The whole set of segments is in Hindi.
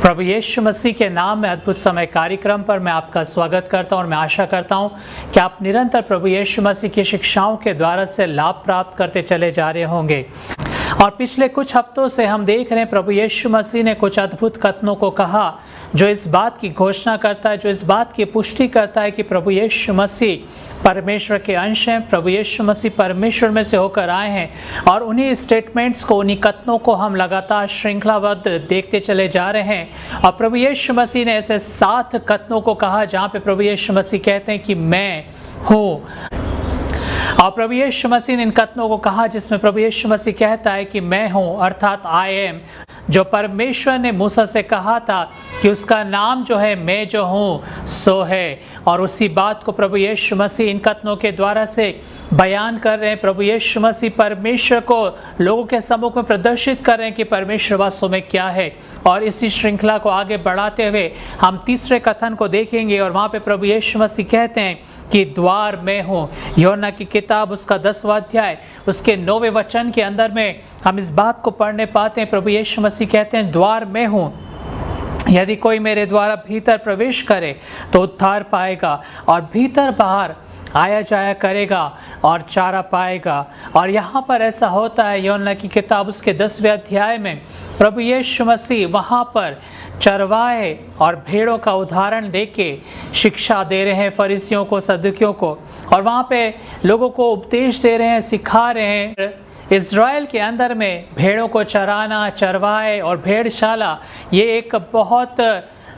प्रभु यीशु मसीह के नाम में अद्भुत समय कार्यक्रम पर मैं आपका स्वागत करता हूं और मैं आशा करता हूं कि आप निरंतर प्रभु यीशु मसीह की शिक्षाओं के द्वारा से लाभ प्राप्त करते चले जा रहे होंगे। और पिछले कुछ हफ्तों से हम देख रहे हैं प्रभु यीशु मसीह ने कुछ अद्भुत कथनों को कहा जो इस बात की घोषणा करता है, जो इस बात की पुष्टि करता है कि प्रभु यीशु मसीह परमेश्वर के अंश हैं, प्रभु यीशु मसीह परमेश्वर में से होकर आए हैं। और उन्हीं स्टेटमेंट्स को, उन्हीं कथनों को हम लगातार श्रृंखलाबद्ध देखते चले जा रहे हैं। और प्रभु यीशु मसीह ने ऐसे 7 कथनों को कहा जहाँ पे प्रभु यीशु मसीह कहते हैं कि मैं हूँ। और प्रभु यीशु मसीह ने इन कथनों को कहा जिसमें प्रभु यीशु मसीह कहता है कि मैं हूँ, अर्थात आई एम, जो परमेश्वर ने मूसा से कहा था कि उसका नाम जो है मैं जो हूँ सो है। और उसी बात को प्रभु यीशु मसीह इन कथनों के द्वारा से बयान कर रहे हैं। प्रभु यीशु मसीह परमेश्वर को लोगों के सम्मुख में प्रदर्शित कर रहे हैं कि परमेश्वर वास्तव में क्या है। और इसी श्रृंखला को आगे बढ़ाते हुए हम तीसरे कथन को देखेंगे और वहाँ पे प्रभु यीशु मसीह कहते हैं कि द्वार मैं हूँ। यूहन्ना की किताब उसका 10वां अध्याय उसके 9वें वचन के अंदर में हम इस बात को पढ़ने पाते हैं। प्रभु यीशु मसीह कहते हैं द्वार मैं हूँ, यदि कोई मेरे द्वारा भीतर प्रवेश करे तो उद्धार पाएगा और भीतर बाहर आया जाया करेगा और चारा पाएगा। और यहाँ पर ऐसा होता है, यूहन्ना की किताब उसके 10वें अध्याय में प्रभु यीशु मसीह वहाँ पर चरवाहे और भेड़ों का उदाहरण देके शिक्षा दे रहे हैं फरीसियों को, सदुकियों को। और वहाँ पे लोगों को उपदेश दे रहे हैं, सिखा रहे हैं। इज़राइल के अंदर में भेड़ों को चराना, चरवाहे और भेड़शाला ये एक बहुत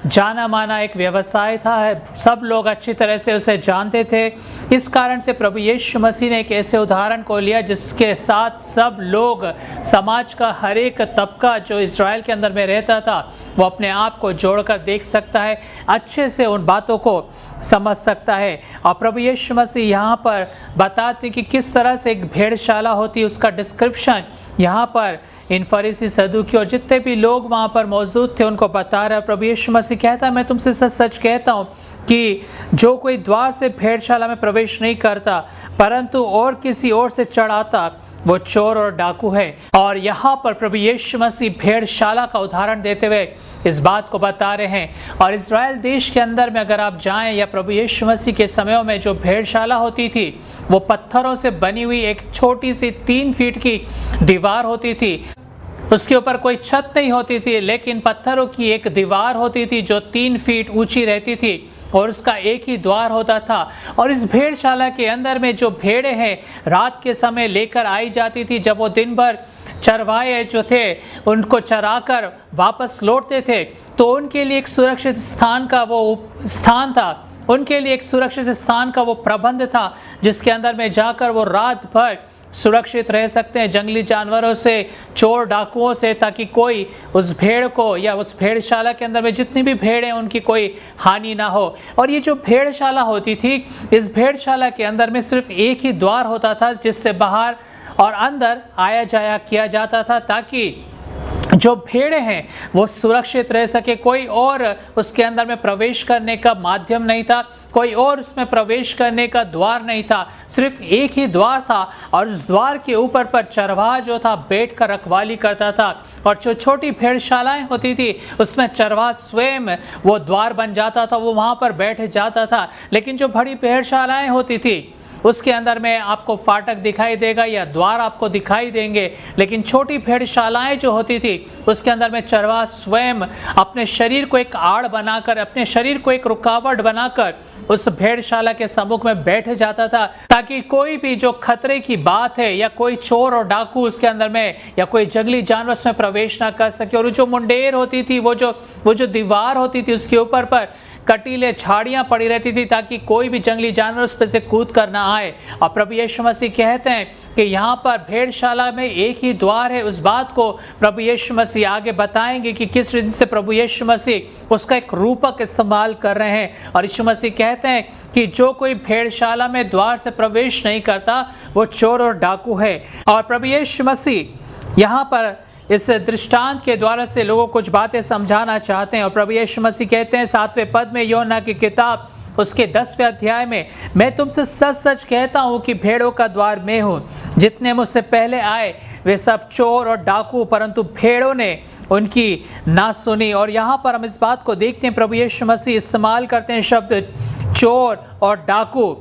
जाना माना एक व्यवसाय था। सब लोग अच्छी तरह से उसे जानते थे। इस कारण से प्रभु यीशु मसीह ने एक ऐसे उदाहरण को लिया जिसके साथ सब लोग, समाज का हर एक तबका जो इज़राइल के अंदर में रहता था वो अपने आप को जोड़कर देख सकता है, अच्छे से उन बातों को समझ सकता है। और प्रभु यीशु मसीह यहाँ पर बताते कि किस तरह से एक भेड़शाला होती है, उसका डिस्क्रिप्शन यहाँ पर इन फरीसी, सदूकी और जितने भी लोग वहाँ पर मौजूद थे उनको बता रहा है। प्रभु यीशु मसीह कहता है मैं तुमसे सच सच कहता हूँ कि जो कोई द्वार से भेड़शाला में प्रवेश नहीं करता परंतु और किसी और से चढ़ आता वो चोर और डाकू है। और यहाँ पर प्रभु यीशु मसीह भेड़शाला का उदाहरण देते हुए इस बात को बता रहे हैं। और इज़राइल देश के अंदर में अगर आप जाएं या प्रभु यीशु मसीह के समयों में जो भेड़शाला होती थी वो पत्थरों से बनी हुई एक छोटी सी 3 फीट की दीवार होती थी। उसके ऊपर कोई छत नहीं होती थी, लेकिन पत्थरों की एक दीवार होती थी जो 3 फीट ऊंची रहती थी और उसका एक ही द्वार होता था। और इस भेड़शाला के अंदर में जो भेड़ें हैं रात के समय लेकर आई जाती थी, जब वो दिन भर चरवाहे जो थे उनको चराकर वापस लौटते थे तो उनके लिए एक सुरक्षित स्थान का वो स्थान था, उनके लिए एक सुरक्षित स्थान का वो प्रबंध था जिसके अंदर में जाकर वो रात भर सुरक्षित रह सकते हैं जंगली जानवरों से, चोर डाकुओं से, ताकि कोई उस भेड़ को या उस भेड़शाला के अंदर में जितनी भी भेड़ हैं उनकी कोई हानि ना हो। और ये जो भेड़शाला होती थी, इस भेड़शाला के अंदर में सिर्फ एक ही द्वार होता था जिससे बाहर और अंदर आया जाया किया जाता था ताकि जो भेड़ें हैं वो सुरक्षित रह सके। कोई और उसके अंदर में प्रवेश करने का माध्यम नहीं था, कोई और उसमें प्रवेश करने का द्वार नहीं था, सिर्फ एक ही द्वार था। और उस द्वार के ऊपर पर चरवाहा जो था बैठ कर रखवाली करता था। और जो छोटी भेड़शालाएं होती थी उसमें चरवाहा स्वयं वो द्वार बन जाता था, वो वहाँ पर बैठ जाता था। लेकिन जो बड़ी भेड़शालाएं होती थी उसके अंदर में आपको फाटक दिखाई देगा या द्वार आपको दिखाई देंगे, लेकिन छोटी भेड़शालाएं जो होती थी उसके अंदर में चरवाहा स्वयं अपने शरीर को एक आड़ बनाकर, अपने शरीर को एक रुकावट बनाकर उस भेड़शाला के सम्मुख में बैठ जाता था ताकि कोई भी जो खतरे की बात है या कोई चोर और डाकू उसके अंदर में या कोई जंगली जानवर उसमें प्रवेश ना कर सके। और जो मुंडेर होती थी, वो जो दीवार होती थी उसके ऊपर पर कटीले झाड़ियां पड़ी रहती थी ताकि कोई भी जंगली जानवर उस पर से कूद कर ना आए। और प्रभु यीशु मसीह कहते हैं कि यहाँ पर भेड़शाला में एक ही द्वार है। उस बात को प्रभु यीशु मसीह आगे बताएंगे कि किस रीति से प्रभु यीशु मसीह उसका एक रूपक इस्तेमाल कर रहे हैं। और यीशु मसीह कहते हैं कि जो कोई भेड़शाला में द्वार से प्रवेश नहीं करता वो चोर और डाकू है। और प्रभु यीशु मसीह यहाँ पर इस दृष्टांत के द्वारा से लोगों को कुछ बातें समझाना चाहते हैं। और प्रभु यीशु मसीह कहते हैं 7वें पद में यूहन्ना की किताब उसके 10वें अध्याय में, मैं तुमसे सच सच कहता हूँ कि भेड़ों का द्वार मैं हूँ। जितने मुझसे पहले आए वे सब चोर और डाकू, परंतु भेड़ों ने उनकी ना सुनी। और यहाँ पर हम इस बात को देखते हैं, प्रभु यीशु मसीह इस्तेमाल करते हैं शब्द चोर और डाकू,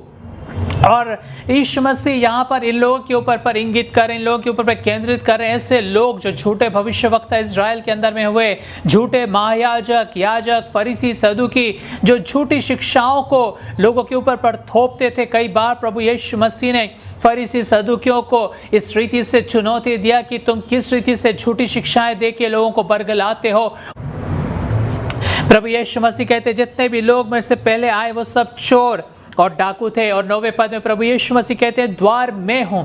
और यीशु मसीह यहाँ पर इन लोगों के ऊपर पर इंगित कर रहे हैं, इन लोगों के ऊपर पर केंद्रित कर रहे हैं। ऐसे लोग जो झूठे भविष्यवक्ता इज़राइल के अंदर में हुए, झूठे महायाजक, याजक, फरीसी, सदूकी, जो झूठी शिक्षाओं को लोगों के ऊपर पर थोपते थे। कई बार प्रभु यीशु मसीह ने फरीसी सदूकियों को इस रीति से चुनौती दिया कि तुम किस रीति से झूठी शिक्षाएं दे के लोगों को बरगलाते हो। प्रभु यीशु मसीह कहते जितने भी लोग मेरे से पहले आए वो सब चोर और डाकू थे। और 9वें पद में प्रभु यीशु मसीह कहते हैं द्वार मैं हूं,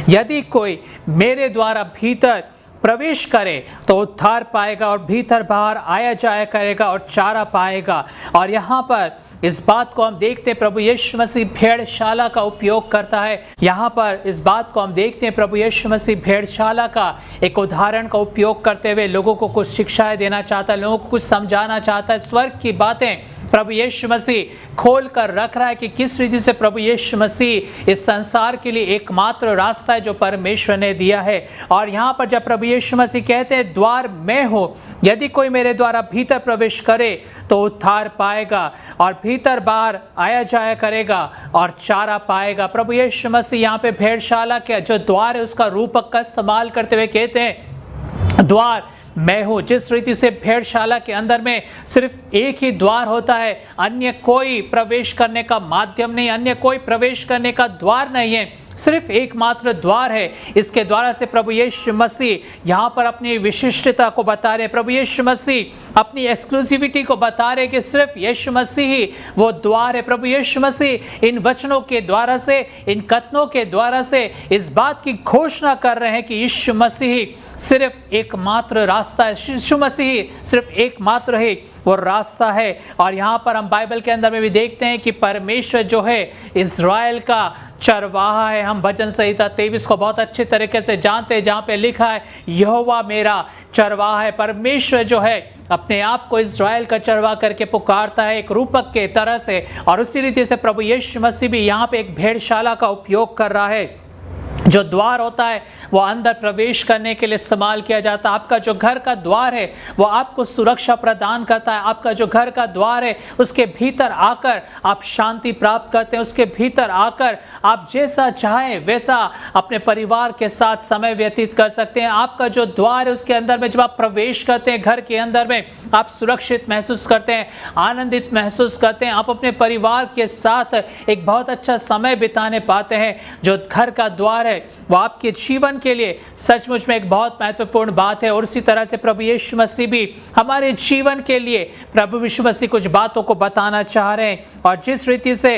यदि कोई मेरे द्वारा भीतर प्रवेश करे तो उद्धार पाएगा और भीतर बाहर आया जाया करेगा और चारा पाएगा। और यहाँ पर इस बात को हम देखते हैं, प्रभु यीशु मसीह भेड़शाला का उपयोग करता है। यहाँ पर इस बात को हम देखते हैं, प्रभु यीशु मसीह भेड़शाला का एक उदाहरण का उपयोग करते हुए लोगों को कुछ शिक्षाएं देना चाहता है, लोगों को कुछ समझाना चाहता है। स्वर्ग की बातें प्रभु यीशु मसीह खोल कर रख रहा है कि किस रीति से प्रभु यीशु मसीह इस संसार के लिए एकमात्र रास्ता है जो परमेश्वर ने दिया है। और यहाँ पर जब प्रभु यीशु मसीह कहते हैं द्वार मैं हूँ, यदि कोई मेरे द्वारा भीतर प्रवेश करे तो उद्धार पाएगा और भीतर बाहर आया जाया करेगा और चारा पाएगा। प्रभु यीशु मसीह यहाँ पे भेड़शाला के जो द्वार है उसका रूपक का इस्तेमाल करते हुए कहते हैं द्वार मैं हूं। जिस रीति से भेड़शाला के अंदर में सिर्फ एक ही द्वार होता है, अन्य कोई प्रवेश करने का माध्यम नहीं, अन्य कोई प्रवेश करने का द्वार नहीं है, सिर्फ एकमात्र द्वार है। इसके द्वारा से प्रभु यीशु मसीह यहाँ पर अपनी विशिष्टता को बता रहे हैं, प्रभु यीशु मसीह अपनी एक्सक्लूसिविटी को बता रहे हैं कि सिर्फ यीशु मसीह ही वो द्वार है। प्रभु यीशु मसीह इन वचनों के द्वारा से, इन कथनों के द्वारा से इस बात की घोषणा कर रहे हैं कि यीशु मसीह सिर्फ एकमात्र रास्ता है, यीशु मसीह सिर्फ एकमात्र है वो रास्ता है। और यहाँ पर हम बाइबल के अंदर में भी देखते हैं कि परमेश्वर जो है इज़राइल का चरवाहा है। हम भजन संहिता 23 को बहुत अच्छे तरीके से जानते हैं, जहाँ पे लिखा है यहोवा मेरा चरवाहा है। परमेश्वर जो है अपने आप को इज़राइल का चरवाहा करके पुकारता है एक रूपक के तरह से। और उसी रीति से प्रभु यीशु मसीह भी यहाँ पे एक भेड़शाला का उपयोग कर रहा है। जो द्वार होता है वो अंदर प्रवेश करने के लिए इस्तेमाल किया जाता है। आपका जो घर का द्वार है वो आपको सुरक्षा प्रदान करता है। आपका जो घर का द्वार है उसके भीतर आकर आप शांति प्राप्त करते हैं, उसके भीतर आकर आप जैसा चाहें वैसा अपने परिवार के साथ समय व्यतीत कर सकते हैं। आपका जो द्वार है उसके अंदर में जब आप प्रवेश करते हैं घर के अंदर में, आप सुरक्षित महसूस करते हैं, आनंदित महसूस करते हैं, आप अपने परिवार के साथ एक बहुत अच्छा समय बिताने पाते हैं। जो घर का द्वार है वो आपके जीवन के लिए सचमुच में एक बहुत महत्वपूर्ण बात है। और उसी तरह से प्रभु यीशु मसीह भी हमारे जीवन के लिए प्रभु यीशु मसीह कुछ बातों को बताना चाह रहे हैं। और जिस रीति से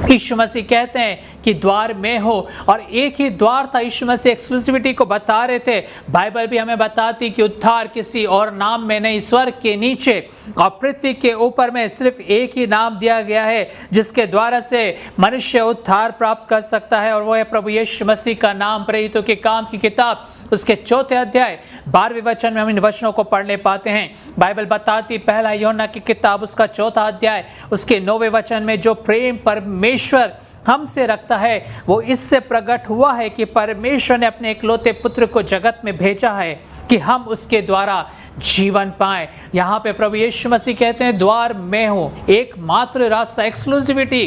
यीशु मसीह कहते हैं कि द्वार मैं हूं, और एक ही द्वार था, यीशु मसीह एक्सक्लूसिविटी को बता रहे थे। बाइबल भी हमें बताती कि उद्धार किसी और नाम में नहीं, स्वर्ग के नीचे और पृथ्वी के ऊपर में सिर्फ एक ही नाम दिया गया है जिसके द्वारा से मनुष्य उद्धार प्राप्त कर सकता है, और वो है प्रभु यीशु मसीह का नाम। प्रेरितों के काम की किताब उसके 4 अध्याय 12वें वचन में हम इन वचनों को पढ़ने पाते हैं। बाइबल बताती, पहला यूहन्ना की किताब उसका 4 अध्याय उसके 9वें वचन में, जो प्रेम परमेश्वर हमसे रखता है वो इससे प्रकट हुआ है कि परमेश्वर ने अपने इकलौते पुत्र को जगत में भेजा है कि हम उसके द्वारा जीवन पाएं। यहाँ पे प्रभु यीशु मसीह कहते हैं द्वार मैं हूँ, एकमात्र रास्ता, एक्सक्लूसिविटी,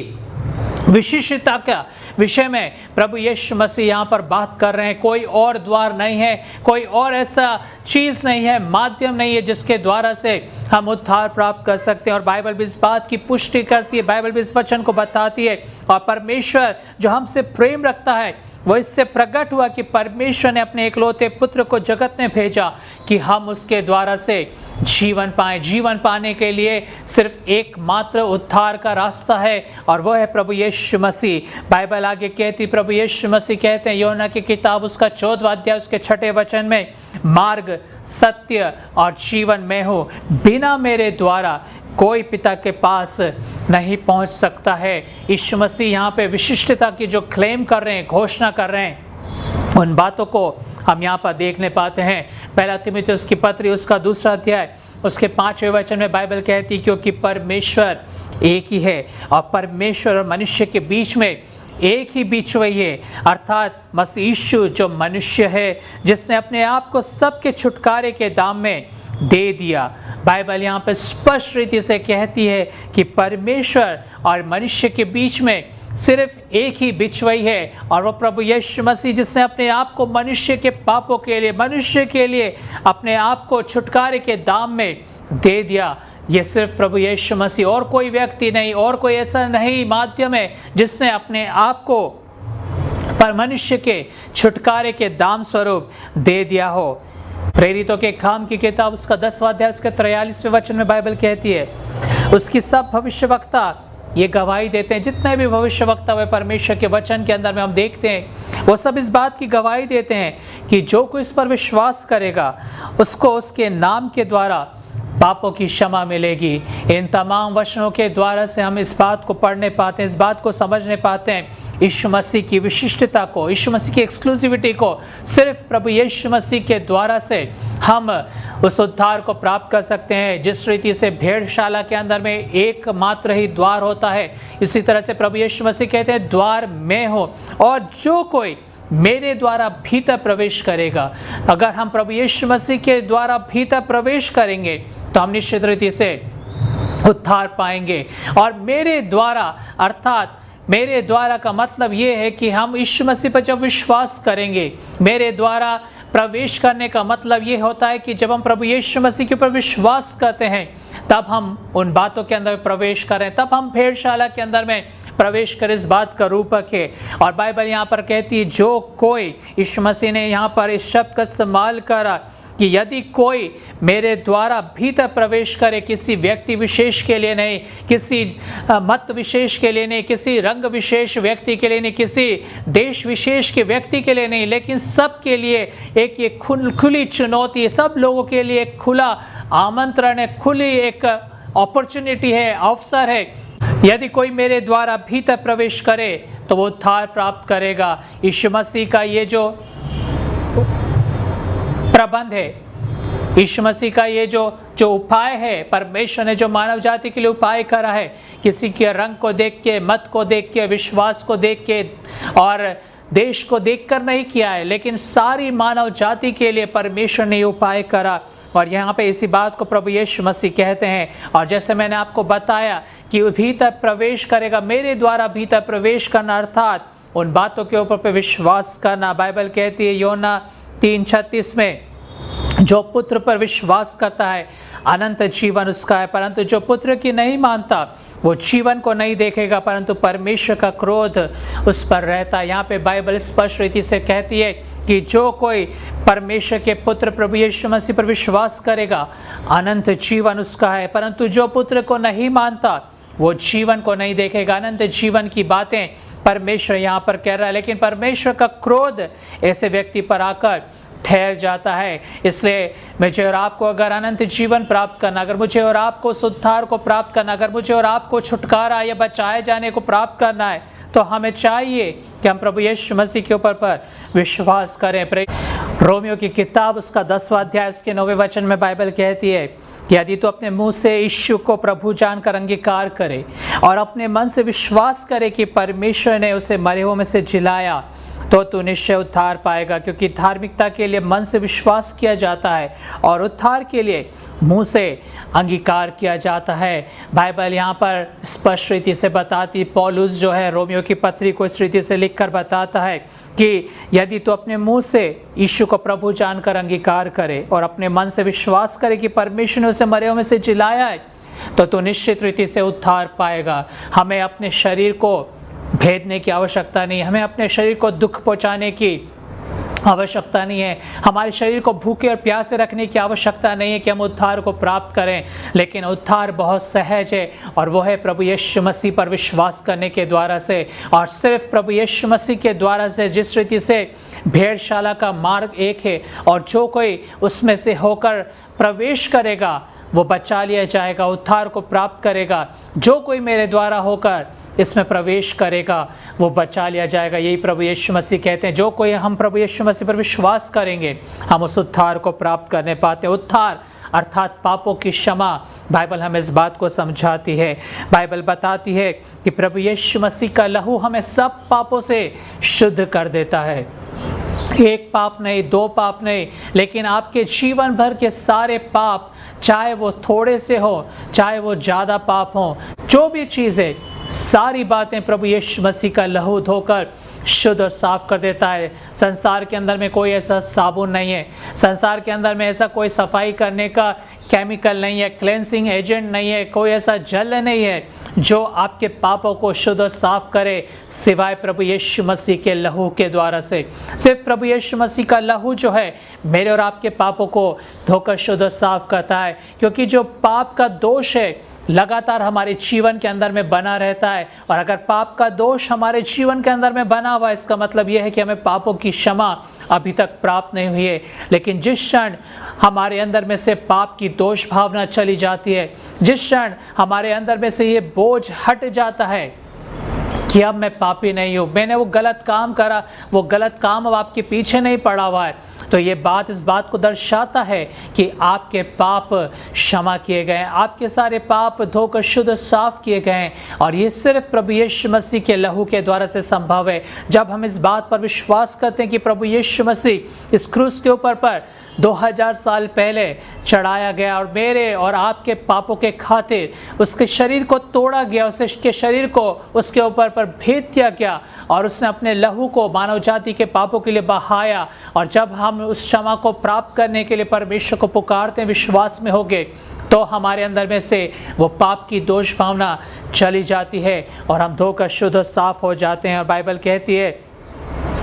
विशिष्टता का विषय में प्रभु यीशु मसीह यहाँ पर बात कर रहे हैं। कोई और द्वार नहीं है, कोई और ऐसा चीज़ नहीं है, माध्यम नहीं है जिसके द्वारा से हम उद्धार प्राप्त कर सकते हैं। और बाइबल भी इस बात की पुष्टि करती है, बाइबल भी इस वचन को बताती है। और परमेश्वर जो हमसे प्रेम रखता है वो इससे प्रकट हुआ कि परमेश्वर ने अपने इकलौते पुत्र को जगत में भेजा कि हम उसके द्वारा से जीवन पाएं। जीवन पाने के लिए सिर्फ एकमात्र उद्धार का रास्ता है और वो है प्रभु यीशु मसीह। बाइबल आगे कहती, प्रभु यीशु मसीह कहते हैं यूहन्ना की किताब उसका 14वां अध्याय उसके 6ठे वचन में, मार्ग, सत्य और जीवन मैं हूँ, बिना मेरे द्वारा कोई पिता के पास नहीं पहुंच सकता है। यीशु मसीह यहाँ पे विशिष्टता की जो क्लेम कर रहे हैं, घोषणा कर रहे हैं, उन बातों को हम यहाँ पर देखने पाते हैं। पहला तीमुथियुस की पत्री उसका 2 अध्याय उसके 5वें वचन में बाइबल कहती, क्योंकि परमेश्वर एक ही है और परमेश्वर और मनुष्य के बीच में एक ही बीचवई है, अर्थात मसीह यीशु जो मनुष्य है, जिसने अपने आप को सबके छुटकारे के दाम में दे दिया। बाइबल यहाँ पर स्पष्ट रीति से कहती है कि परमेश्वर और मनुष्य के बीच में सिर्फ एक ही बिछवई है, और वो प्रभु यीशु मसीह, जिसने अपने आप को मनुष्य के पापों के लिए, मनुष्य के लिए अपने आप को छुटकारे के दाम में दे दिया। ये सिर्फ प्रभु यीशु मसीह, और कोई व्यक्ति नहीं, और कोई ऐसा नहीं माध्यम है जिसने अपने आप को पर मनुष्य के छुटकारे के दाम स्वरूप दे दिया हो। प्रेरितों के काम की किताब उसका 10वां अध्याय उसके 43वें वचन में बाइबल कहती है, उसकी सब भविष्यवक्ता ये गवाही देते हैं, जितने भी भविष्यवक्ता वे परमेश्वर के वचन के अंदर में हम देखते हैं, वो सब इस बात की गवाही देते हैं कि जो कोई इस पर विश्वास करेगा उसको उसके नाम के द्वारा पापों की क्षमा मिलेगी। इन तमाम वचनों के द्वारा से हम इस बात को पढ़ने पाते हैं, इस बात को समझने पाते हैं, यीशु मसीह की विशिष्टता को, यीशु मसीह की एक्सक्लूसिविटी को। सिर्फ प्रभु यीशु मसीह के द्वारा से हम उस उद्धार को प्राप्त कर सकते हैं। जिस रीति से भेड़शाला के अंदर में एकमात्र ही द्वार होता है, इसी तरह से प्रभु यीशु मसीह कहते हैं, द्वार मैं हूँ और जो कोई मेरे द्वारा भीतर प्रवेश करेगा। अगर हम प्रभु यीशु मसीह के द्वारा भीतर प्रवेश करेंगे तो हम निश्चित रीति से उद्धार पाएंगे। और मेरे द्वारा, अर्थात मेरे द्वारा का मतलब ये है कि हम यीशु मसीह पर जब विश्वास करेंगे, मेरे द्वारा प्रवेश करने का मतलब ये होता है कि जब हम प्रभु यीशु मसीह के ऊपर विश्वास करते हैं तब हम उन बातों के अंदर प्रवेश करें, तब हम भेड़शाला के अंदर में प्रवेश करें। इस बात का रूपक है। और बाइबल यहाँ पर कहती है, जो कोई, यीशु मसीह ने यहाँ पर इस शब्द का इस्तेमाल करा कि यदि कोई मेरे द्वारा भीतर प्रवेश करे, किसी व्यक्ति विशेष के लिए नहीं, किसी मत विशेष के लिए नहीं, किसी रंग विशेष व्यक्ति के लिए नहीं, किसी देश विशेष के व्यक्ति के लिए नहीं, लेकिन सब के लिए एक ये खुली चुनौती है, सब लोगों के लिए एक खुला आमंत्रण है, खुली एक अपॉर्चुनिटी है, अवसर है। यदि कोई मेरे द्वारा भीतर प्रवेश करे तो वो उद्धार प्राप्त करेगा। यीशु मसीह का ये जो प्रबंध है, यीशु मसीह का ये जो उपाय है, परमेश्वर ने जो मानव जाति के लिए उपाय करा है, किसी के रंग को देख के, मत को देख के, विश्वास को देख के और देश को देखकर नहीं किया है, लेकिन सारी मानव जाति के लिए परमेश्वर ने उपाय करा। और यहाँ पे इसी बात को प्रभु यीशु मसीह कहते हैं। और जैसे मैंने आपको बताया कि भीतर प्रवेश करेगा, मेरे द्वारा भीतर प्रवेश करना, अर्थात उन बातों के ऊपर पे विश्वास करना। बाइबल कहती है योना 3:36 में, जो पुत्र पर विश्वास करता है अनंत जीवन उसका है, परंतु जो पुत्र की नहीं मानता वो जीवन को नहीं देखेगा, परंतु परमेश्वर का क्रोध उस पर रहता है। यहाँ पे बाइबल स्पष्ट रीति से कहती है कि जो कोई परमेश्वर के पुत्र प्रभु यीशु मसीह पर विश्वास करेगा अनंत जीवन उसका है, परंतु जो पुत्र को नहीं मानता वो जीवन को नहीं देखेगा। अनंत जीवन की बातें परमेश्वर यहाँ पर कह रहा है, लेकिन परमेश्वर का क्रोध ऐसे व्यक्ति पर आकर ठहर जाता है। इसलिए मुझे और आपको अगर अनंत जीवन प्राप्त करना, अगर मुझे और आपको उद्धार को प्राप्त करना, अगर मुझे और आपको छुटकारा या बचाए जाने को प्राप्त करना है, तो हमें चाहिए कि हम प्रभु यीशु मसीह के ऊपर पर विश्वास करें। रोमियो की किताब उसका 10वां अध्याय उसके 9वें वचन में बाइबल कहती है कि यदि तो अपने मुंह से यीशु को प्रभु जानकर अंगीकार करे और अपने मन से विश्वास करे कि परमेश्वर ने उसे मरे हुओं में से जिलाया, तो तू निश्चय उद्धार पाएगा। क्योंकि धार्मिकता के लिए मन से विश्वास किया जाता है और उद्धार के लिए मुंह से अंगीकार किया जाता है। बाइबल यहाँ पर स्पष्ट रीति से बताती, पौलुस जो है रोमियो की पत्री को इस रीति से लिखकर बताता है कि यदि तू अपने मुंह से यीशु को प्रभु जानकर अंगीकार करे और अपने मन से विश्वास करे कि परमेश्वर ने उसे मरे हुए में से जिलाया है, तो तू निश्चित रीति से उद्धार पाएगा। हमें अपने शरीर को भेदने की आवश्यकता नहीं, हमें अपने शरीर को दुख पहुंचाने की आवश्यकता नहीं है, हमारे शरीर को भूखे और प्यासे रखने की आवश्यकता नहीं है कि हम उद्धार को प्राप्त करें। लेकिन उद्धार बहुत सहज है और वो है प्रभु यीशु मसीह पर विश्वास करने के द्वारा से, और सिर्फ प्रभु यीशु मसीह के द्वारा से। जिस रीति से भेड़शाला का मार्ग एक है और जो कोई उसमें से होकर प्रवेश करेगा वो बचा लिया जाएगा, उद्धार को प्राप्त करेगा। जो कोई मेरे द्वारा होकर इसमें प्रवेश करेगा वो बचा लिया जाएगा। यही प्रभु यीशु मसीह कहते हैं, जो कोई हम प्रभु यीशु मसीह पर विश्वास करेंगे हम उस उद्धार को प्राप्त करने पाते हैं। उद्धार अर्थात पापों की क्षमा। बाइबल हमें इस बात को समझाती है। बाइबल बताती है कि प्रभु यीशु मसीह का लहू हमें सब पापों से शुद्ध कर देता है। एक पाप नहीं, दो पाप नहीं, लेकिन आपके जीवन भर के सारे पाप, चाहे वो थोड़े से हो, चाहे वो ज़्यादा पाप हो, जो भी चीज़ें, सारी बातें प्रभु यीशु मसीह का लहू धोकर शुद्ध और साफ कर देता है। संसार के अंदर में कोई ऐसा साबुन नहीं है, संसार के अंदर में ऐसा कोई सफाई करने का केमिकल नहीं है, क्लेंसिंग एजेंट नहीं है, कोई ऐसा जल नहीं है जो आपके पापों को शुद्ध और साफ करे, सिवाय प्रभु यीशु मसीह के लहू के द्वारा से। सिर्फ प्रभु यीशु मसीह का लहू जो है मेरे और आपके पापों को धोकर शुद्ध और साफ करता है, क्योंकि जो पाप का दोष है लगातार हमारे जीवन के अंदर में बना रहता है। और अगर पाप का दोष हमारे जीवन के अंदर में बना हुआ है, इसका मतलब यह है कि हमें पापों की क्षमा अभी तक प्राप्त नहीं हुई है। लेकिन जिस क्षण हमारे अंदर में से पाप की दोष भावना चली जाती है, जिस क्षण हमारे अंदर में से ये बोझ हट जाता है कि अब मैं पापी नहीं हूँ, मैंने वो गलत काम करा, वो गलत काम अब आपके पीछे नहीं पड़ा हुआ है, तो ये बात इस बात को दर्शाता है कि आपके पाप क्षमा किए गए हैं, आपके सारे पाप धोकर शुद्ध साफ किए गए हैं। और ये सिर्फ प्रभु यीशु मसीह के लहू के द्वारा से संभव है। जब हम इस बात पर विश्वास करते हैं कि प्रभु यीशु मसीह इस क्रूस के ऊपर पर 2000 साल पहले चढ़ाया गया और मेरे और आपके पापों के खातिर उसके शरीर को तोड़ा गया, उसके शरीर को उसके ऊपर पर भेद दिया गया और उसने अपने लहू को मानव जाति के पापों के लिए बहाया। और जब हम उस क्षमा को प्राप्त करने के लिए परमेश्वर को पुकारते हैं विश्वास में होगे, तो हमारे अंदर में से वो पाप की दोष भावना चली जाती है और हम धोकर शुद्ध और साफ हो जाते हैं। और बाइबल कहती है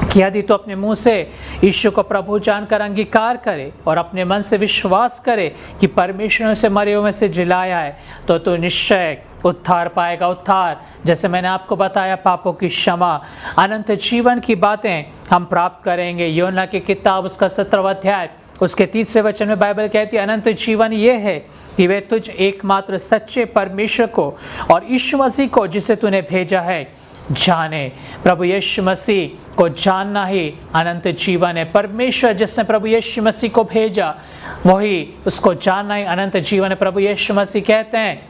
कि यदि तो अपने मुंह से यीशु को प्रभु जानकर अंगीकार करे और अपने मन से विश्वास करे कि परमेश्वर ने उसे मरे हुए में से जिलाया है, तो तू निश्चय उद्धार पाएगा। उद्धार, जैसे मैंने आपको बताया, पापों की क्षमा, अनंत जीवन की बातें हम प्राप्त करेंगे। योना की किताब उसका 17वां अध्याय उसके 3 वचन में बाइबल कहती है, अनंत जीवन ये है कि वे तुझ एकमात्र सच्चे परमेश्वर को और यीशु मसीह को जिसे तूने भेजा है जाने। प्रभु यीशु मसीह को जानना ही अनंत जीवन है। परमेश्वर जिसने प्रभु यीशु मसीह को भेजा, वही उसको जानना ही अनंत जीवन है। प्रभु यीशु मसीह कहते हैं,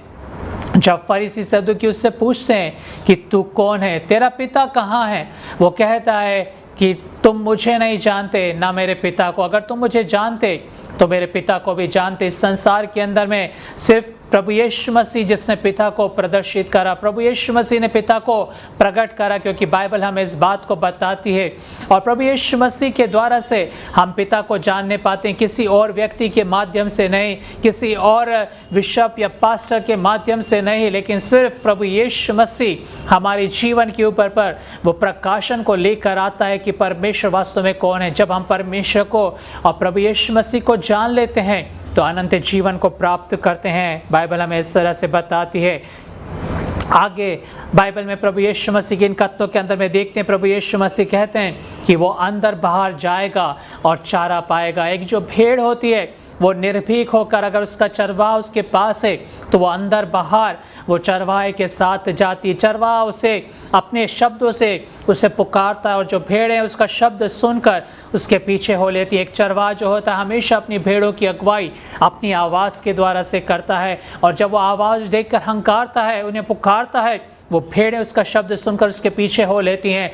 जब फरीसी सदूकी उससे पूछते हैं कि तू कौन है, तेरा पिता कहाँ है, वो कहता है कि तुम मुझे नहीं जानते ना मेरे पिता को, अगर तुम मुझे जानते तो मेरे पिता को भी जानते। इस संसार के अंदर में सिर्फ प्रभु यीशु मसीह जिसने पिता को प्रदर्शित करा, प्रभु यीशु मसीह ने पिता को प्रकट करा, क्योंकि बाइबल हमें इस बात को बताती है। और प्रभु यीशु मसीह के द्वारा से हम पिता को जानने पाते हैं, किसी और व्यक्ति के माध्यम से नहीं, किसी और बिशप या पास्टर के माध्यम से नहीं, लेकिन सिर्फ प्रभु यीशु मसीह हमारे जीवन के ऊपर पर वो प्रकाशन को लेकर आता है कि परमेश्वर वास्तव में कौन है। जब हम परमेश्वर को और प्रभु यीशु मसीह को जान लेते हैं तो अनंत जीवन को प्राप्त करते हैं। बाइबल हमें इस तरह से बताती है। आगे बाइबल में प्रभु यीशु मसीह के इन कथनों के अंदर में देखते हैं, प्रभु यीशु मसीह कहते हैं कि वो अंदर बाहर जाएगा और चारा पाएगा। एक जो भेड़ होती है वो निर्भीक होकर, अगर उसका चरवाहा उसके पास है तो वो अंदर बाहर वो चरवाहे के साथ जाती है। चरवाहा उसे अपने शब्दों से उसे पुकारता है और जो भेड़ है उसका शब्द सुनकर उसके पीछे हो लेती है। एक चरवाहा जो होता है हमेशा अपनी भेड़ों की अगुवाई अपनी आवाज़ के द्वारा से करता है, और जब वो आवाज़ देखकर हंकारता है, उन्हें पुकारता है, वो भेड़ें उसका शब्द सुनकर उसके पीछे हो लेती हैं।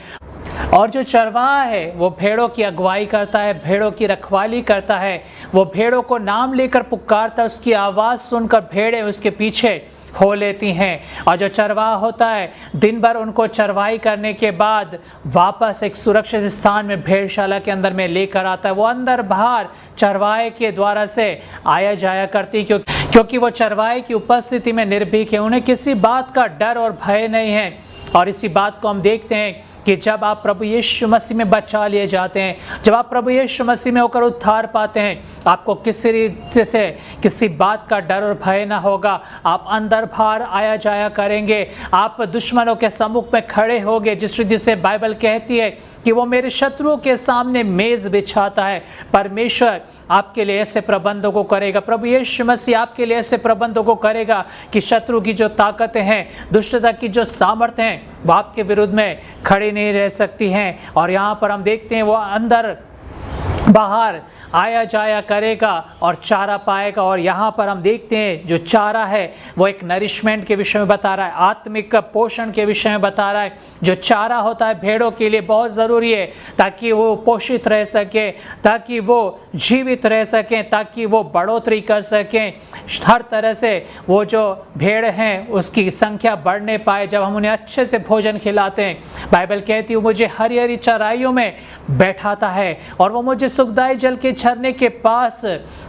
और जो चरवाहा है वो भेड़ों की अगुवाई करता है, भेड़ों की रखवाली करता है, वो भेड़ों को नाम लेकर पुकारता है, उसकी आवाज़ सुनकर भेड़ें उसके पीछे हो लेती हैं। और जो चरवाहा होता है दिन भर उनको चरवाई करने के बाद वापस एक सुरक्षित स्थान में भेड़शाला के अंदर में लेकर आता है। वो अंदर बाहर चरवाहे के द्वारा से आया जाया करती, क्योंकि वो चरवाहे की उपस्थिति में निर्भीक है, उन्हें किसी बात का डर और भय नहीं है। और इसी बात को हम देखते हैं कि जब आप प्रभु यीशु मसीह में बचा लिए जाते हैं, जब आप प्रभु यीशु मसीह में होकर उद्धार पाते हैं, आपको किसी रीति से किसी बात का डर और भय ना होगा। आप अंदर बाहर आया जाया करेंगे, आप दुश्मनों के सम्मुख में खड़े होंगे, जिस रीति से बाइबल कहती है कि वो मेरे शत्रुओं के सामने मेज बिछाता है। परमेश्वर आपके लिए ऐसे प्रबंधों को करेगा, प्रभु यीशु मसीह आपके लिए ऐसे प्रबंधों को करेगा कि शत्रु की जो ताकतें हैं, दुष्टता की जो सामर्थ्य हैं, वो आपके विरुद्ध में खड़ी नहीं रह सकती हैं। और यहाँ पर हम देखते हैं वो अंदर बाहर आया जाया करेगा और चारा पाएगा। और यहाँ पर हम देखते हैं जो चारा है वो एक नरिशमेंट के विषय में बता रहा है, आत्मिक पोषण के विषय में बता रहा है। जो चारा होता है भेड़ों के लिए बहुत ज़रूरी है ताकि वो पोषित रह सके, ताकि वो जीवित रह सकें, ताकि वो बढ़ोतरी कर सकें। हर तरह से वो जो भेड़ हैं उसकी संख्या बढ़ने पाए जब हम उन्हें अच्छे से भोजन खिलाते हैं। बाइबल कहती है मुझे हरी हरी चराइयों में बैठाता है और वो मुझे सुखदायी जल के झरने के पास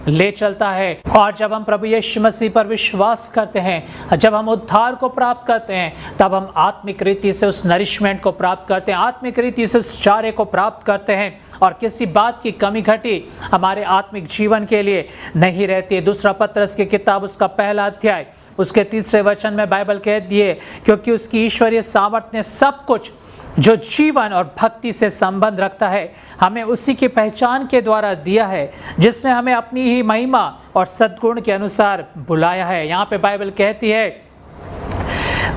ले चलता है। और जब हम प्रभु यीशु मसीह पर विश्वास करते हैं, जब हम उद्धार को प्राप्त करते हैं, तब हम आत्मिक रीति से उस नरिशमेंट को प्राप्त करते हैं, आत्मिक रीति से उस चारे को प्राप्त करते हैं और किसी बात की कमी घटी हमारे आत्मिक जीवन के लिए नहीं रहती है। दूसरा पत्रस की किताब उसका पहला अध्याय उसके 3 वचन में बाइबल कहती है, क्योंकि उसकी ईश्वरीय सामर्थ्य ने सब कुछ जो जीवन और भक्ति से संबंध रखता है हमें उसी की पहचान के द्वारा दिया है, जिसने हमें अपनी ही महिमा और सद्गुण के अनुसार बुलाया है। यहाँ पे बाइबल कहती है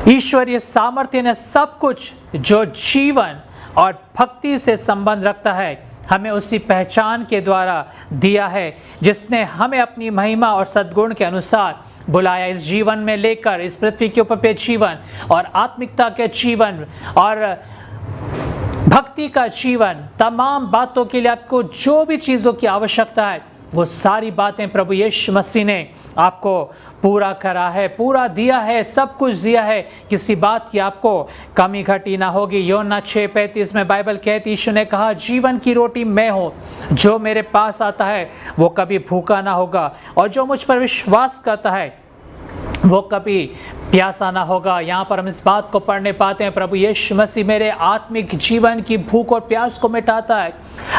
ईश्वरीय सामर्थ्य ने सब कुछ जो जीवन और भक्ति से संबंध रखता है हमें उसी पहचान के द्वारा दिया है, जिसने हमें अपनी महिमा और सद्गुण के अनुसार बुलाया। इस जीवन में लेकर इस पृथ्वी के ऊपर पे जीवन और आत्मिकता के जीवन और भक्ति का जीवन, तमाम बातों के लिए आपको जो भी चीज़ों की आवश्यकता है वो सारी बातें प्रभु यीशु मसीह ने आपको पूरा करा है, पूरा दिया है, सब कुछ दिया है। किसी बात की आपको कमी घटी ना होगी। योना 6:35 में बाइबल कहती यीशु ने कहा जीवन की रोटी मैं हूँ, जो मेरे पास आता है वो कभी भूखा ना होगा और जो मुझ पर विश्वास करता है वो कभी प्यासा ना होगा। यहाँ पर हम इस बात को पढ़ने पाते हैं प्रभु यीशु मसीह मेरे आत्मिक जीवन की भूख और प्यास को मिटाता है।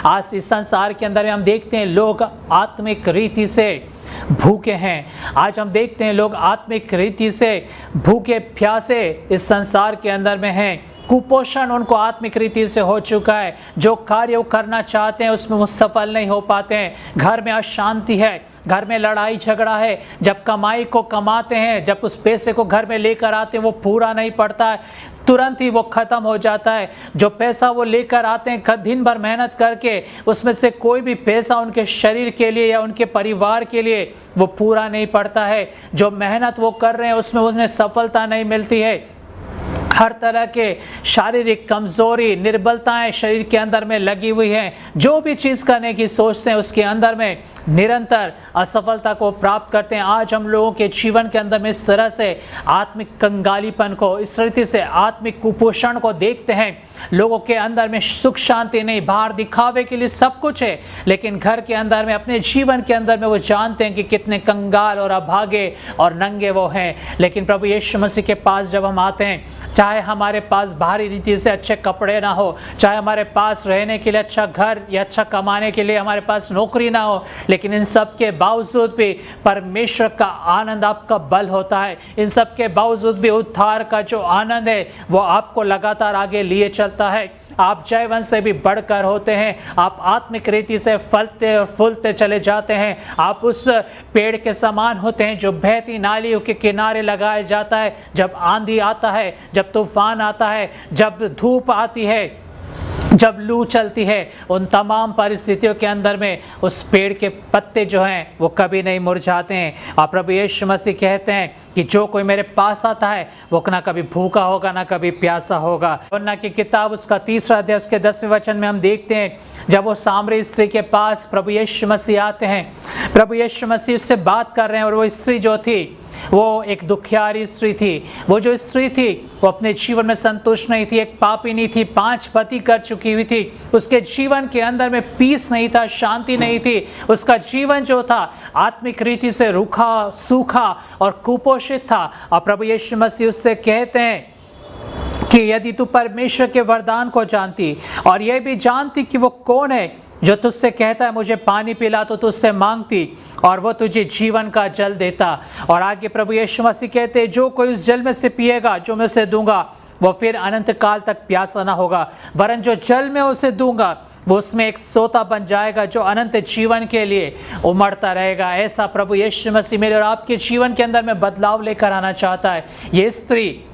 आज इस संसार के अंदर में हम देखते हैं लोग आत्मिक रीति से भूखे हैं। आज हम देखते हैं लोग आत्मिक रीति से भूखे प्यासे इस संसार के अंदर में हैं। कुपोषण उनको आत्मिक रीति से हो चुका है। जो कार्य वो करना चाहते हैं उसमें वो सफल नहीं हो पाते हैं। घर में अशांति है, घर में लड़ाई झगड़ा है। जब कमाई को कमाते हैं, जब उस पैसे को घर में लेकर आते हैं वो पूरा नहीं पड़ता है, तुरंत ही वो ख़त्म हो जाता है। जो पैसा वो लेकर आते हैं दिन भर मेहनत करके, उसमें से कोई भी पैसा उनके शरीर के लिए या उनके परिवार के लिए वो पूरा नहीं पड़ता है। जो मेहनत वो कर रहे हैं उसमें उन्हें सफलता नहीं मिलती है। हर तरह के शारीरिक कमजोरी, निर्बलताएं शरीर के अंदर में लगी हुई हैं। जो भी चीज़ करने की सोचते हैं उसके अंदर में निरंतर असफलता को प्राप्त करते हैं। आज हम लोगों के जीवन के अंदर में इस तरह से आत्मिक कंगालीपन को, इस रीति से आत्मिक कुपोषण को देखते हैं। लोगों के अंदर में सुख शांति नहीं, बाहर दिखावे के लिए सब कुछ है, लेकिन घर के अंदर में, अपने जीवन के अंदर में वो जानते हैं कि कितने कंगाल और अभागे और नंगे वो हैं। लेकिन प्रभु यीशु मसीह के पास जब हम आते हैं, चाहे हमारे पास बाहरी रीति से अच्छे कपड़े ना हो, चाहे हमारे पास रहने के लिए अच्छा घर या अच्छा कमाने के लिए हमारे पास नौकरी ना हो, लेकिन इन सब के बावजूद भी परमेश्वर का आनंद आपका बल होता है। इन सब के बावजूद भी उद्धार का जो आनंद है वो आपको लगातार आगे लिए चलता है। आप जयवंत से भी बढ़कर होते हैं। आप आत्मिक रीति से फलते और फूलते चले जाते हैं। आप उस पेड़ के समान होते हैं जो बहती नालियों के किनारे लगाया जाता है। जब आंधी आता है, जब तूफान आता है, जब धूप आती है, जब लू चलती है, उन तमाम परिस्थितियों के अंदर में उस पेड़ के पत्ते जो हैं वो कभी नहीं मुरझाते हैं। और प्रभु यीशु मसीह कहते हैं कि जो कोई मेरे पास आता है वो ना कभी भूखा होगा ना कभी प्यासा होगा। यूहन्ना की किताब उसका 3 अध्याय उसके 10वें वचन में हम देखते हैं जब वो सामरी स्त्री के पास प्रभु यीशु मसीह आते हैं, प्रभु यीशु मसीह उससे बात कर रहे हैं और वो स्त्री जो थी वो एक दुखियारी स्त्री थी। वो जो स्त्री थी वो अपने जीवन में संतुष्ट नहीं थी, एक पापिनी थी, 5 पति कर चुकी हुई थी। उसके जीवन के अंदर में पीस नहीं था, शांति नहीं थी। उसका जीवन जो था आत्मिक रीति से रूखा, सूखा और कुपोषित था। और प्रभु यीशु मसीह उससे कहते हैं कि यदि तू परमेश्वर के वरदान को जानती और यह भी जानती कि वो कौन है जो तुझसे कहता है मुझे पानी पिला, तो तुझसे मांगती और वो तुझे जीवन का जल देता। और आगे प्रभु यीशु मसीह कहते हैं जो कोई उस जल में से पिएगा जो मैं उसे दूंगा वो फिर अनंत काल तक प्यासा ना होगा, वरन जो जल में उसे दूंगा वो उसमें एक सोता बन जाएगा जो अनंत जीवन के लिए उमड़ता रहेगा। ऐसा प्रभु यीशु मसीह मेरे और आपके जीवन के अंदर में बदलाव लेकर आना चाहता है। ये स्त्री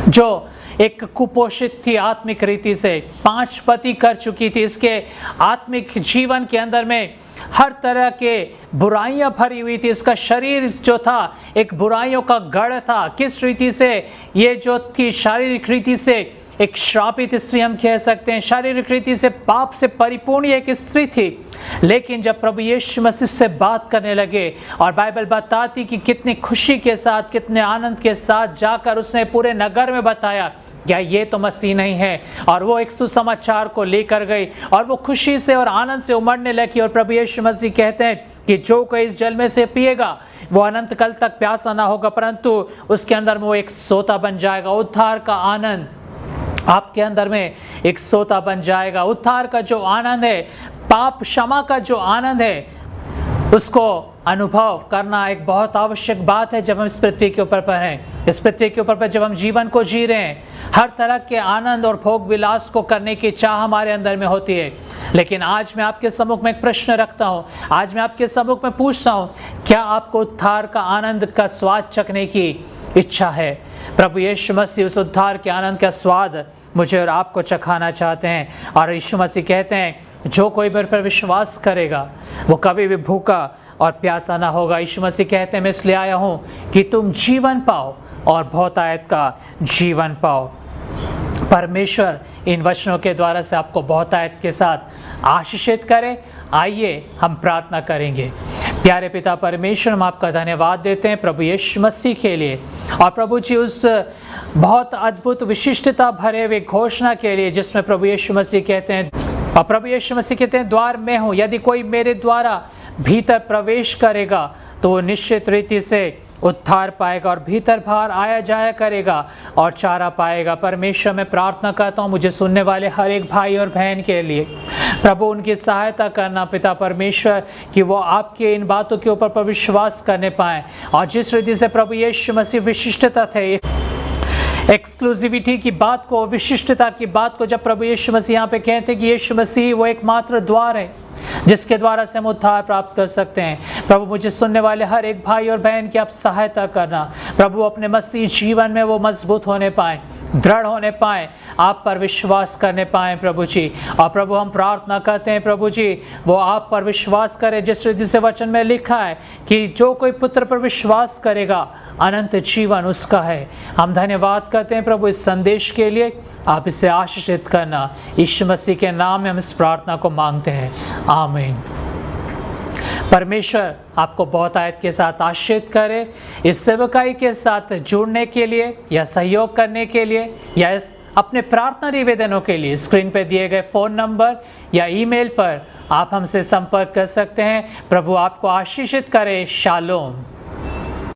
जो एक कुपोषित थी आत्मिक रीति से, 5 पति कर चुकी थी, इसके आत्मिक जीवन के अंदर में हर तरह के बुराइयां भरी हुई थी। इसका शरीर जो था एक बुराइयों का गढ़ था। किस रीति से ये जो थी, शारीरिक रीति से एक श्रापित स्त्री हम कह सकते हैं, शारीरिक रीति से पाप से परिपूर्ण एक स्त्री थी। लेकिन जब प्रभु यीशु मसीह से बात करने लगे और बाइबल बताती कि कितनी खुशी के साथ, कितने आनंद के साथ जाकर उसने पूरे नगर में बताया क्या ये तो मसीह नहीं है, और वो एक सुसमाचार को लेकर गई और वो खुशी से और आनंद से उमड़ने लगी। और प्रभु यीशु मसीह कहते हैं कि जो कोई इस जल में से पिएगा वो अनंत काल तक प्यासा ना होगा, परंतु उसके अंदर में वो एक सोता बन जाएगा। उद्धार का आनंद आपके अंदर में एक सोता बन जाएगा। उद्धार का जो आनंद है, पाप क्षमा का जो आनंद है, उसको अनुभव करना एक बहुत आवश्यक बात है जब हम इस पृथ्वी के ऊपर पर हैं। इस पृथ्वी के ऊपर पर जब हम जीवन को जी रहे हैं, हर तरह के आनंद और भोग विलास को करने की चाह हमारे अंदर में होती है। लेकिन आज मैं आपके सम्मुख में एक प्रश्न रखता हूँ, आज मैं आपके सम्मुख में पूछता हूँ, क्या आपको उद्धार का आनंद का स्वाद चखने की इच्छा है? प्रभु यीशु मसीह उस उद्धार के आनंद का स्वाद मुझे और आपको चखाना चाहते हैं। और यीशु मसीह कहते हैं जो कोई मेरे पर विश्वास करेगा वो कभी भी भूखा और प्यासा ना होगा। यीशु मसीह कहते हैं मैं इसलिए आया हूँ कि तुम जीवन पाओ और बहुतायत का जीवन पाओ। परमेश्वर इन वचनों के द्वारा से आपको बहुतायत के साथ आशीषित करे। आइए हम प्रार्थना करेंगे। प्यारे पिता परमेश्वर, हम आपका धन्यवाद देते हैं प्रभु यीशु मसीह के लिए, और प्रभु जी उस बहुत अद्भुत विशिष्टता भरे हुए घोषणा के लिए जिसमें प्रभु यीशु मसीह कहते हैं, और प्रभु यीशु मसीह कहते हैं द्वार मैं हूँ, यदि कोई मेरे द्वारा भीतर प्रवेश करेगा तो वो निश्चित रीति से उद्धार पाएगा और भीतर बाहर आया जाया करेगा और चारा पाएगा। परमेश्वर, मैं प्रार्थना करता हूँ मुझे सुनने वाले हर एक भाई और बहन के लिए प्रभु उनकी सहायता करना पिता परमेश्वर, कि वो आपके इन बातों के ऊपर पर विश्वास करने पाएँ। और जिस रीति से प्रभु यीशु मसीह विशिष्टता थे, एक्सक्लूसिविटी की बात को, विशिष्टता की बात को जब प्रभु यीशु मसीह यहाँ पे कहते हैं कि यीशु मसीह वो एकमात्र द्वार है जिसके द्वारा से हम उद्धार प्राप्त कर सकते हैं। प्रभु मुझे सुनने वाले हर एक भाई और बहन की आप सहायता करना। प्रभु अपने मसीह जीवन में वो मजबूत होने पाए, दृढ़ होने पाए, आप पर विश्वास करने पाए प्रभु जी। और प्रभु हम प्रार्थना करते हैं प्रभु जी वो आप पर विश्वास करे, जिस रीति से वचन में लिखा है कि जो कोई पुत्र पर विश्वास करेगा अनंत जीवन उसका है। हम धन्यवाद करते हैं प्रभु इस संदेश के लिए, आप इसे आशीषित करना। यीशु मसीह के नाम में हम इस प्रार्थना को मांगते हैं, आमीन। परमेश्वर आपको बहुतायत के साथ आशीषित करे। इस सेवकाई के साथ जुड़ने के लिए या सहयोग करने के लिए या अपने प्रार्थना निवेदनों के लिए स्क्रीन पर दिए गए फ़ोन नंबर या ईमेल पर आप हमसे संपर्क कर सकते हैं। प्रभु आपको आशीषित करे। शालोम।